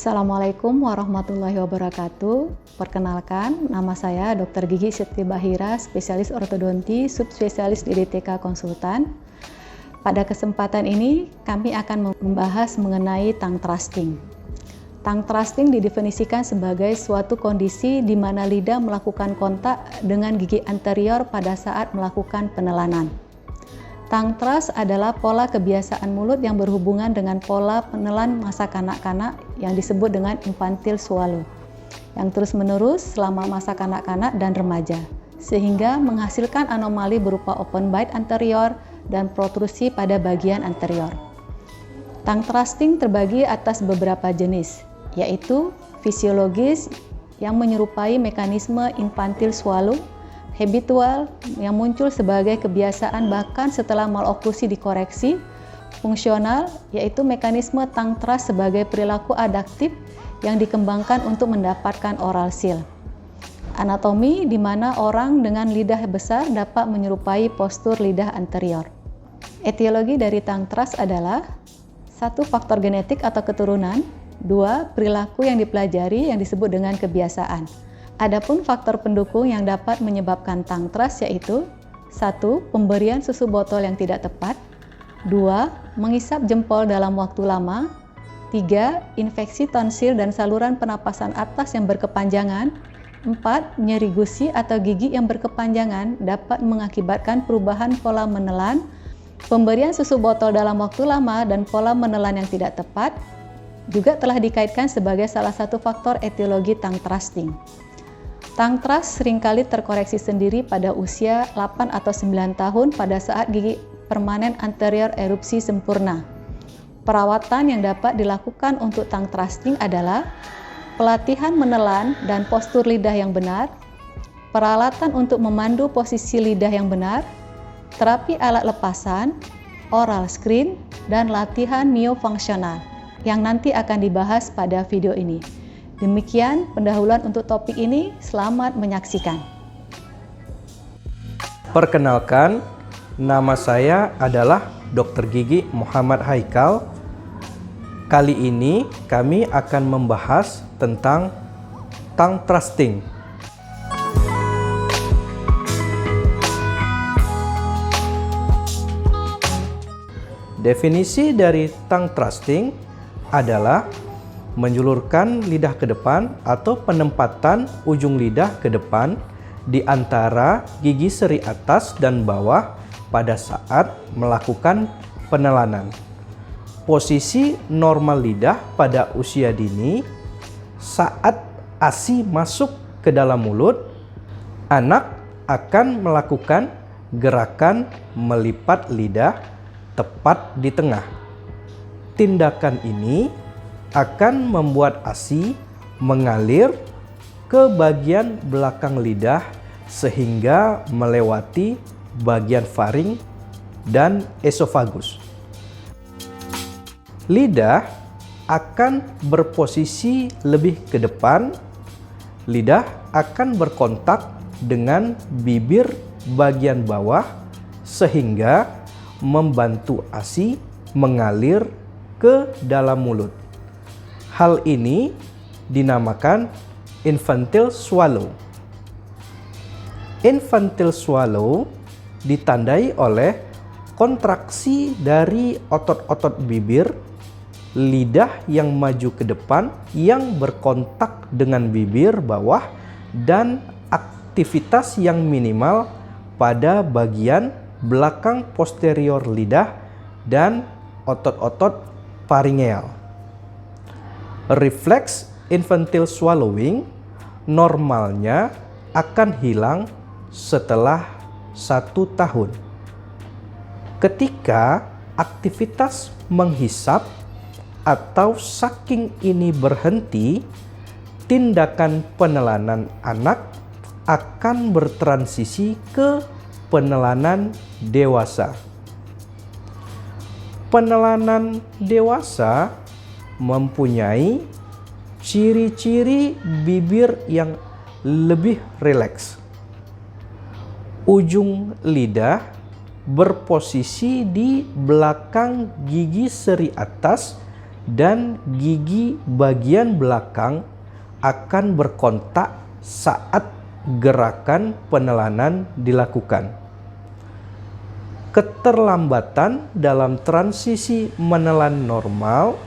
Assalamualaikum warahmatullahi wabarakatuh. Perkenalkan, nama saya Dr. Gigi Siti Bahira, spesialis ortodonti, subspesialis di DTK Konsultan. Pada kesempatan ini, kami akan membahas mengenai tongue thrusting. Tongue thrusting didefinisikan sebagai suatu kondisi di mana lidah melakukan kontak dengan gigi anterior pada saat melakukan penelanan. Tongue thrust adalah pola kebiasaan mulut yang berhubungan dengan pola penelan masa kanak-kanak yang disebut dengan infantile swallow, yang terus-menerus selama masa kanak-kanak dan remaja, sehingga menghasilkan anomali berupa open bite anterior dan protrusi pada bagian anterior. Tongue thrusting terbagi atas beberapa jenis, yaitu fisiologis yang menyerupai mekanisme infantile swallow, habitual yang muncul sebagai kebiasaan bahkan setelah maloklusi dikoreksi, fungsional yaitu mekanisme tongue thrust sebagai perilaku adaptif yang dikembangkan untuk mendapatkan oral seal. Anatomi di mana orang dengan lidah besar dapat menyerupai postur lidah anterior. Etiologi dari tongue thrust adalah 1. Faktor genetik atau keturunan, 2. Perilaku yang dipelajari yang disebut dengan kebiasaan. Adapun faktor pendukung yang dapat menyebabkan tongue thrust yaitu 1. Pemberian susu botol yang tidak tepat, 2. Mengisap jempol dalam waktu lama, 3. Infeksi tonsil dan saluran pernapasan atas yang berkepanjangan, 4. Nyeri gusi atau gigi yang berkepanjangan dapat mengakibatkan perubahan pola menelan. Pemberian susu botol dalam waktu lama dan pola menelan yang tidak tepat juga telah dikaitkan sebagai salah satu faktor etiologi tongue thrusting. Tongue thrust seringkali terkoreksi sendiri pada usia 8 atau 9 tahun pada saat gigi permanen anterior erupsi sempurna. Perawatan yang dapat dilakukan untuk tongue thrusting adalah pelatihan menelan dan postur lidah yang benar, peralatan untuk memandu posisi lidah yang benar, terapi alat lepasan, oral screen, dan latihan myo-fungsional yang nanti akan dibahas pada video ini. Demikian pendahuluan untuk topik ini, selamat menyaksikan. Perkenalkan, nama saya adalah Dr. Gigi Muhammad Haikal. Kali ini kami akan membahas tentang tongue thrusting. Definisi dari tongue thrusting adalah menjulurkan lidah ke depan atau penempatan ujung lidah ke depan di antara gigi seri atas dan bawah pada saat melakukan penelanan. Posisi normal lidah pada usia dini saat ASI masuk ke dalam mulut, anak akan melakukan gerakan melipat lidah tepat di tengah. Tindakan ini akan membuat ASI mengalir ke bagian belakang lidah sehingga melewati bagian faring dan esofagus. Lidah akan berposisi lebih ke depan. Lidah akan berkontak dengan bibir bagian bawah sehingga membantu ASI mengalir ke dalam mulut. Hal ini dinamakan infantile swallow. Infantile swallow ditandai oleh kontraksi dari otot-otot bibir, lidah yang maju ke depan yang berkontak dengan bibir bawah, dan aktivitas yang minimal pada bagian belakang posterior lidah dan otot-otot faringeal. Refleks infantile swallowing normalnya akan hilang setelah 1 tahun. Ketika aktivitas menghisap atau sucking ini berhenti, tindakan penelanan anak akan bertransisi ke penelanan dewasa. Penelanan dewasa mempunyai ciri-ciri bibir yang lebih rileks. Ujung lidah berposisi di belakang gigi seri atas dan gigi bagian belakang akan berkontak saat gerakan penelanan dilakukan. Keterlambatan dalam transisi menelan normal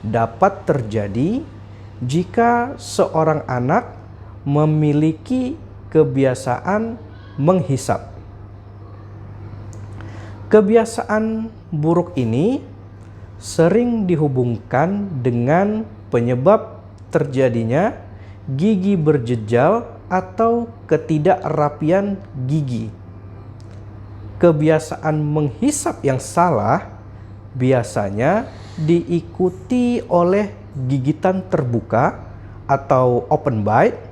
dapat terjadi jika seorang anak memiliki kebiasaan menghisap. Kebiasaan buruk ini sering dihubungkan dengan penyebab terjadinya gigi berjejal atau ketidakrapian gigi. Kebiasaan menghisap yang salah biasanya diikuti oleh gigitan terbuka atau open bite,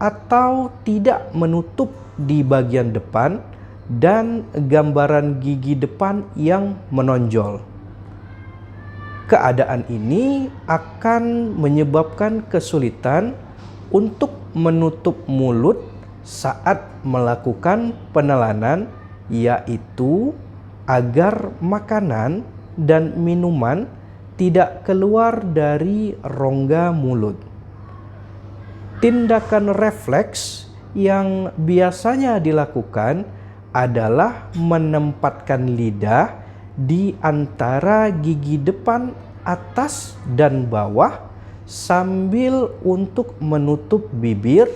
atau tidak menutup di bagian depan dan gambaran gigi depan yang menonjol. Keadaan ini akan menyebabkan kesulitan untuk menutup mulut saat melakukan penelanan, yaitu agar makanan dan minuman tidak keluar dari rongga mulut. Tindakan refleks yang biasanya dilakukan adalah menempatkan lidah di antara gigi depan atas dan bawah sambil untuk menutup bibir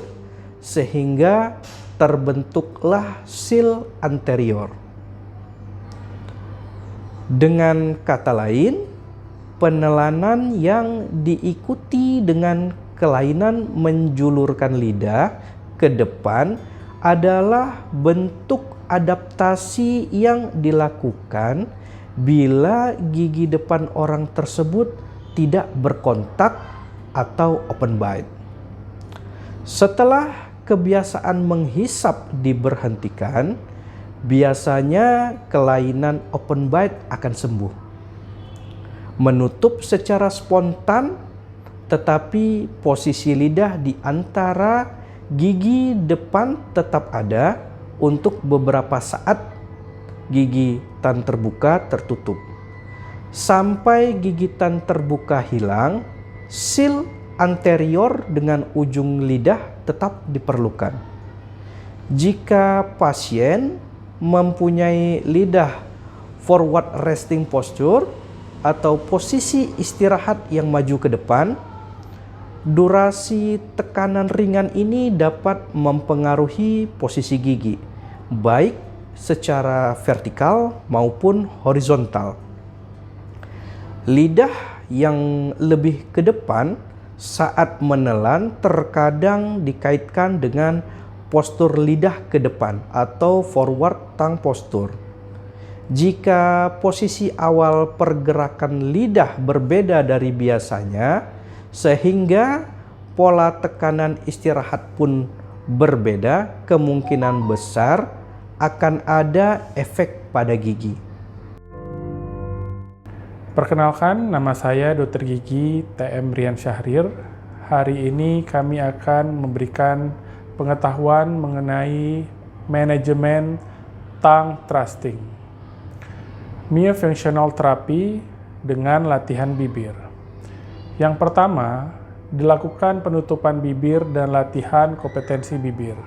sehingga terbentuklah sil anterior. Dengan kata lain, penelanan yang diikuti dengan kelainan menjulurkan lidah ke depan adalah bentuk adaptasi yang dilakukan bila gigi depan orang tersebut tidak berkontak atau open bite. Setelah kebiasaan menghisap diberhentikan, biasanya kelainan open bite akan sembuh. Menutup secara spontan, tetapi posisi lidah di antara gigi depan tetap ada untuk beberapa saat. Gigitan terbuka tertutup. Sampai gigitan terbuka hilang, sil anterior dengan ujung lidah tetap diperlukan. Jika pasien mempunyai lidah forward resting posture atau posisi istirahat yang maju ke depan, durasi tekanan ringan ini dapat mempengaruhi posisi gigi, baik secara vertikal maupun horizontal. Lidah yang lebih ke depan saat menelan terkadang dikaitkan dengan postur lidah ke depan atau forward tongue posture. Jika posisi awal pergerakan lidah berbeda dari biasanya, sehingga pola tekanan istirahat pun berbeda, kemungkinan besar akan ada efek pada gigi. Perkenalkan, nama saya Dr. Gigi TM Rian Syahrir. Hari ini kami akan memberikan pengetahuan mengenai manajemen tongue thrusting, myofunctional therapy dengan latihan bibir. Yang pertama, dilakukan penutupan bibir dan latihan kompetensi bibir.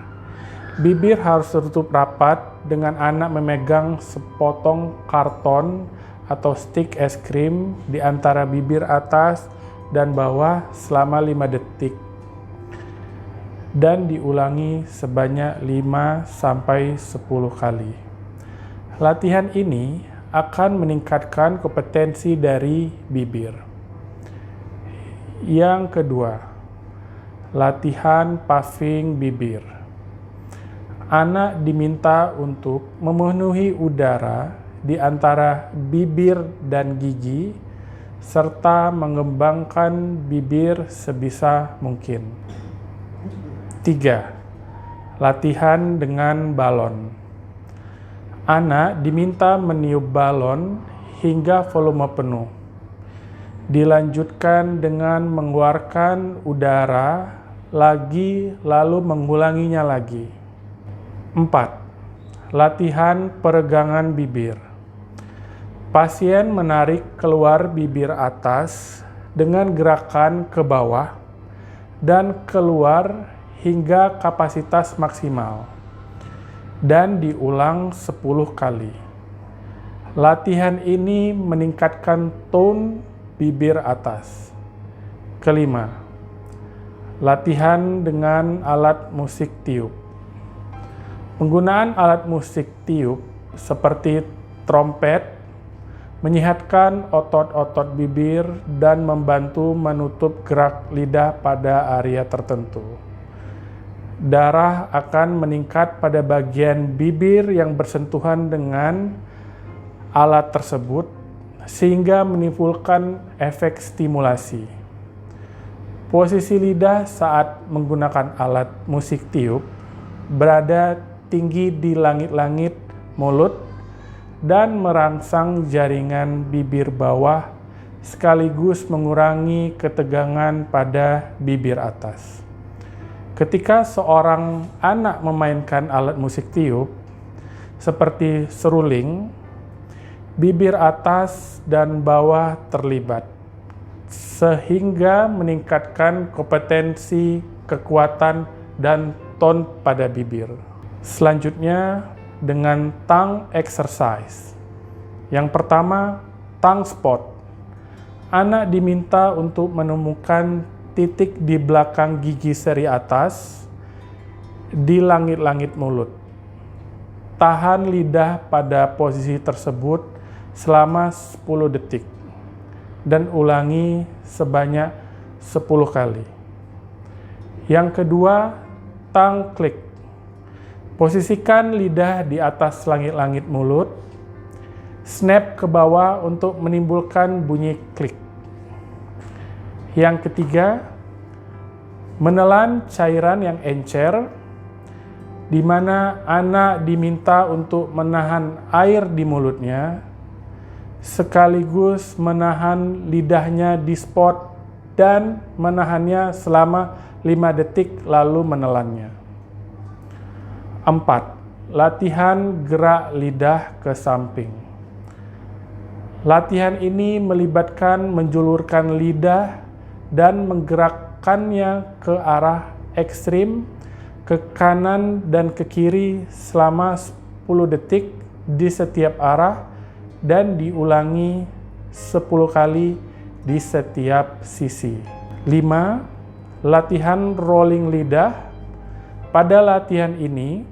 Bibir harus tertutup rapat dengan anak memegang sepotong karton atau stick es krim di antara bibir atas dan bawah selama 5 detik. Dan diulangi sebanyak 5-10 kali. Latihan ini akan meningkatkan kompetensi dari bibir. Yang kedua, latihan puffing bibir. Anak diminta untuk memenuhi udara di antara bibir dan gigi, serta mengembangkan bibir sebisa mungkin. 3. Latihan dengan balon. Anak diminta meniup balon hingga volume penuh. Dilanjutkan dengan mengeluarkan udara lagi lalu mengulanginya lagi. 4. Latihan peregangan bibir. Pasien menarik keluar bibir atas dengan gerakan ke bawah dan keluar hingga kapasitas maksimal, dan diulang 10 kali. Latihan ini meningkatkan tone bibir atas. Kelima, latihan dengan alat musik tiup. Penggunaan alat musik tiup seperti trompet menyehatkan otot-otot bibir dan membantu menutup gerak lidah pada area tertentu. Darah akan meningkat pada bagian bibir yang bersentuhan dengan alat tersebut sehingga menimbulkan efek stimulasi. Posisi lidah saat menggunakan alat musik tiup berada tinggi di langit-langit mulut dan merangsang jaringan bibir bawah sekaligus mengurangi ketegangan pada bibir atas. Ketika seorang anak memainkan alat musik tiup seperti seruling, bibir atas dan bawah terlibat sehingga meningkatkan kompetensi, kekuatan, dan tone pada bibir. Selanjutnya, dengan tongue exercise. Yang pertama, tongue spot. Anak diminta untuk menemukan titik di belakang gigi seri atas di langit-langit mulut. Tahan lidah pada posisi tersebut selama 10 detik dan ulangi sebanyak 10 kali. Yang kedua, tongue click. Posisikan lidah di atas langit-langit mulut, snap ke bawah untuk menimbulkan bunyi klik. Yang ketiga, menelan cairan yang encer, di mana anak diminta untuk menahan air di mulutnya, sekaligus menahan lidahnya di spot dan menahannya selama 5 detik lalu menelannya. 4. Latihan gerak lidah ke samping. Latihan ini melibatkan menjulurkan lidah dan menggerakkannya ke arah ekstrim, ke kanan dan ke kiri selama 10 detik di setiap arah dan diulangi 10 kali di setiap sisi. 5. Latihan rolling lidah. Pada latihan ini,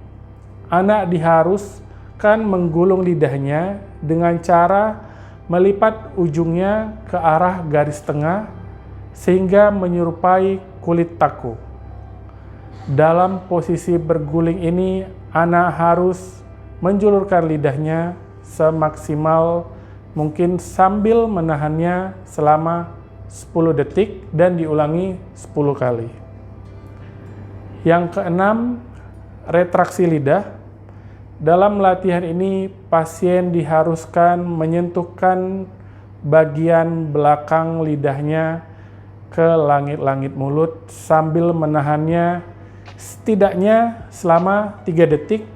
anak diharuskan menggulung lidahnya dengan cara melipat ujungnya ke arah garis tengah sehingga menyerupai kulit taku. Dalam posisi berguling ini, anak harus menjulurkan lidahnya semaksimal mungkin sambil menahannya selama 10 detik dan diulangi 10 kali. Yang keenam, retraksi lidah. Dalam latihan ini, pasien diharuskan menyentuhkan bagian belakang lidahnya ke langit-langit mulut sambil menahannya setidaknya selama 3 detik.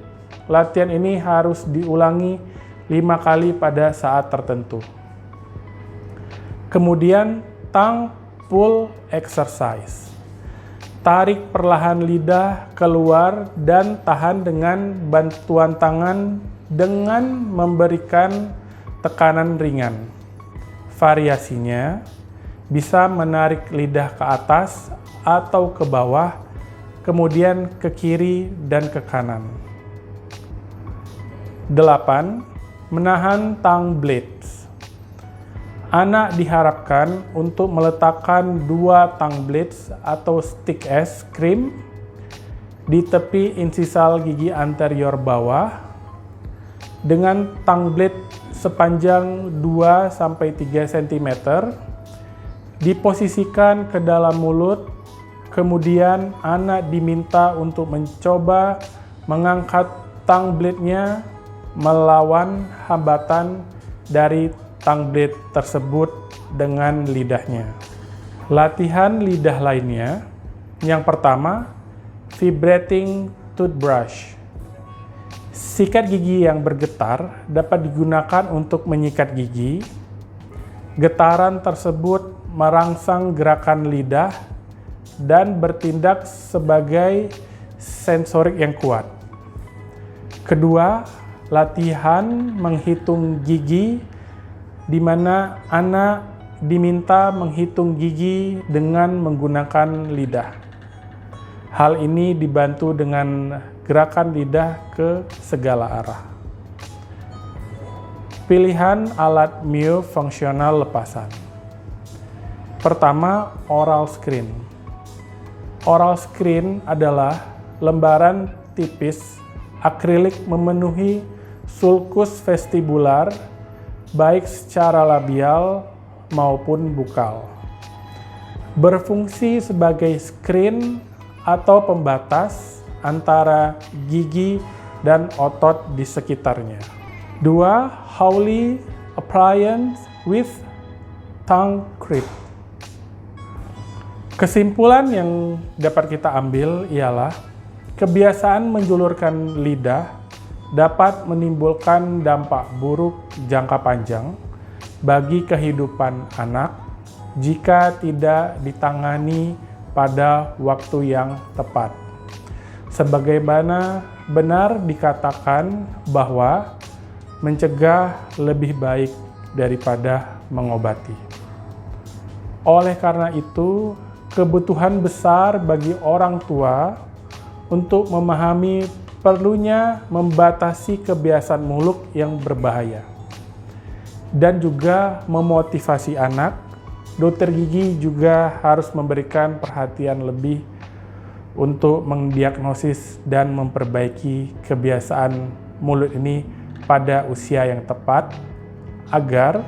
Latihan ini harus diulangi 5 kali pada saat tertentu. Kemudian, tongue pull exercise. Tarik perlahan lidah keluar dan tahan dengan bantuan tangan dengan memberikan tekanan ringan. Variasinya bisa menarik lidah ke atas atau ke bawah, kemudian ke kiri dan ke kanan. 8. Menahan tongue blades. Anak diharapkan untuk meletakkan 2 tongue blades atau stick es krim di tepi insisal gigi anterior bawah dengan tongue blade sepanjang 2-3 cm diposisikan ke dalam mulut. Kemudian anak diminta untuk mencoba mengangkat tongue blade-nya melawan hambatan dari tongue blade tersebut dengan lidahnya. Latihan lidah lainnya. Yang pertama, vibrating toothbrush. Sikat gigi yang bergetar dapat digunakan untuk menyikat gigi. Getaran tersebut merangsang gerakan lidah dan bertindak sebagai sensorik yang kuat. Kedua, latihan menghitung gigi, di mana anak diminta menghitung gigi dengan menggunakan lidah. Hal ini dibantu dengan gerakan lidah ke segala arah. Pilihan alat myo-fungsional lepasan. Pertama, oral screen. Oral screen adalah lembaran tipis akrilik memenuhi sulcus vestibular baik secara labial maupun bukal. Berfungsi sebagai screen atau pembatas antara gigi dan otot di sekitarnya. 2. Hawley appliance with tongue clip. Kesimpulan yang dapat kita ambil ialah kebiasaan menjulurkan lidah dapat menimbulkan dampak buruk jangka panjang bagi kehidupan anak jika tidak ditangani pada waktu yang tepat. Sebagaimana benar dikatakan bahwa mencegah lebih baik daripada mengobati. Oleh karena itu, kebutuhan besar bagi orang tua untuk memahami perlunya membatasi kebiasaan mulut yang berbahaya dan juga memotivasi anak. Dokter gigi juga harus memberikan perhatian lebih untuk mendiagnosis dan memperbaiki kebiasaan mulut ini pada usia yang tepat agar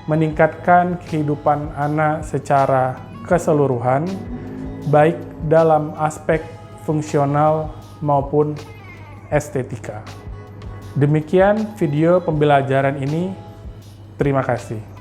meningkatkan kehidupan anak secara keseluruhan, baik dalam aspek fungsional maupun estetika. Demikian video pembelajaran ini. Terima kasih.